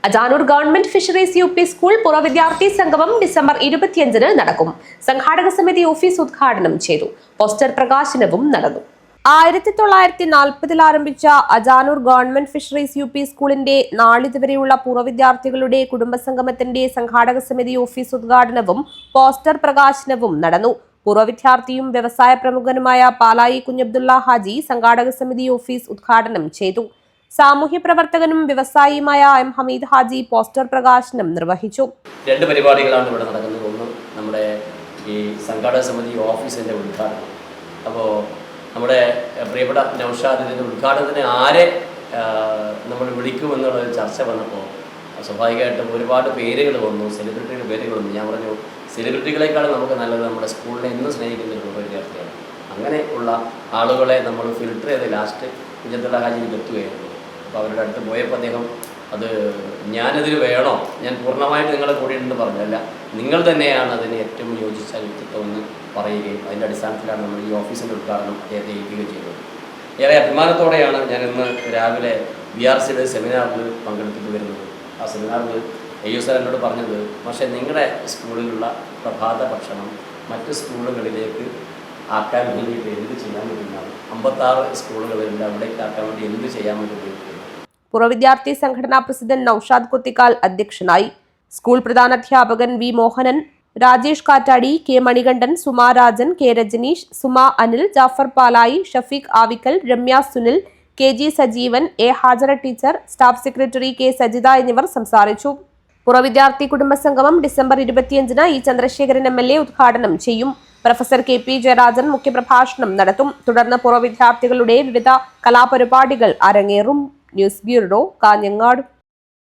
Ajanur government fisheries UP school പൂർവ്വ വിദ്യാർത്ഥി സംഗമം ഡിസംബർ 25-ന് നടക്കും. സംഘാടക സമിതി ഓഫീസ് ഉദ്ഘാടനം ചെയ്തു. പോസ്റ്റർ പ്രകാശനവും നടന്നു. 1940 ആരംഭിച്ച അജാനൂർ ഗവൺമെന്റ് ഫിഷറീസ് UP സ്കൂളിന്റെ നാളിതുവരെയുള്ള പൂർവ്വ വിദ്യാർത്ഥികളുടെ കുടുംബസംഗമത്തിന്റെ സംഘാടക സമിതി ഓഫീസ് ഉദ്ഘാടനവും പോസ്റ്റർ പ്രകാശനവും നടന്നു. പൂർവ്വ വിദ്യാർത്ഥിയും വ്യവസായ പ്രമുഖനുമായ പാലായി കുഞ്ഞബ്ദുള്ള ഹാജി സംഘാടക സമിതി ഓഫീസ് ഉദ്ഘാടനം ചെയ്തു. സാമൂഹ്യ പ്രവർത്തകനും വ്യവസായിയുമായ M. ഹമീദ് ഹാജി പോസ്റ്റർ പ്രകാശനം നിർവഹിച്ചു. രണ്ട് പരിപാടികളാണ് ഇവിടെ നടക്കുന്നത്. ഒന്ന് നമ്മുടെ ഈ സംഘാടക സമിതി ഓഫീസിൻ്റെ ഉദ്ഘാടനം. അപ്പോൾ നമ്മുടെ പ്രിയപ്പെട്ട നൗഷാദ് ഇതിൻ്റെ ഉദ്ഘാടനത്തിന് ആരെ നമ്മൾ വിളിക്കുമെന്നുള്ളൊരു ചർച്ച വന്നപ്പോൾ സ്വാഭാവികമായിട്ടും ഒരുപാട് പേരുകൾ വന്നു, സെലിബ്രിറ്റികളുടെ പേരുകൾ വന്നു. ഞാൻ പറഞ്ഞു, സെലിബ്രിറ്റികളെക്കാളും നമുക്ക് നല്ലത് നമ്മുടെ സ്കൂളിനെ എന്നും സ്നേഹിക്കുന്ന ഒരു വിദ്യാർത്ഥിയാണ്. അങ്ങനെ ഉള്ള ആളുകളെ നമ്മൾ ഫിൽട്ടർ ചെയ്ത് ലാസ്റ്റ് കുഞ്ഞബ്ദുള്ള ഹാജിയിൽ എത്തുകയായിരുന്നു. അപ്പോൾ അവരുടെ അടുത്ത് പോയപ്പോൾ അദ്ദേഹം അത് ഞാനതിൽ വേണോ, ഞാൻ പൂർണ്ണമായിട്ട് നിങ്ങളെ കൂടിയുണ്ടെന്ന് പറഞ്ഞല്ല, നിങ്ങൾ തന്നെയാണ് അതിന് ഏറ്റവും യോജിച്ച വ്യക്തിത്വമെന്ന് പറയുകയും അതിൻ്റെ അടിസ്ഥാനത്തിലാണ് നമ്മൾ ഈ ഓഫീസിൻ്റെ ഉദ്ഘാടനം അദ്ദേഹത്തെ ഏൽപ്പിക്കുകയും ചെയ്തത്. ഏറെ അഭിമാനത്തോടെയാണ് ഞാൻ ഇന്ന് രാവിലെ BRCയുടെ സെമിനാറിൽ പങ്കെടുത്തിട്ട് വരുന്നത്. ആ സെമിനാറിൽ AU സാർ എന്നോട് പറഞ്ഞത്, പക്ഷേ നിങ്ങളുടെ സ്കൂളിലുള്ള പ്രഭാത ഭക്ഷണം മറ്റ് സ്കൂളുകളിലേക്ക് ആക്കാൻ വേണ്ടിയിട്ട് എന്ത് ചെയ്യാൻ പറ്റുന്നതാണ്. 56 സ്കൂളുകളുണ്ട്, അവിടേക്ക് ആക്കാൻ വേണ്ടി എന്ത് ചെയ്യാൻ പറ്റും. പൂർവ്വ വിദ്യാർത്ഥി സംഘടനാ പ്രസിഡന്റ് നൌഷാദ് കുത്തിക്കാൽ അധ്യക്ഷനായി. സ്കൂൾ പ്രധാനാധ്യാപകൻ V. Mohanan, Rajesh Kattadi, K. Manikandan, Suma Rajan, K. Rajaneesh, Suma Anil, Jafar Palayi, Shafeeq Avikkal, Ramya Sunil, KG Sajeevan, A. Hajara teacher, staff secretary K. Sajitha എന്നിവർ സംസാരിച്ചു. പൂർവ്വ വിദ്യാർത്ഥി കുടുംബസംഗമം ഡിസംബർ 25-ന് E. ചന്ദ്രശേഖരൻ MLA ഉദ്ഘാടനം ചെയ്യും. പ്രൊഫസർ KP ജയരാജൻ മുഖ്യപ്രഭാഷണം നടത്തും. തുടർന്ന് പൂർവ്വ വിദ്യാർത്ഥികളുടെ വിവിധ കലാപരിപാടികൾ അരങ്ങേറും. News bureau, Kanhangad.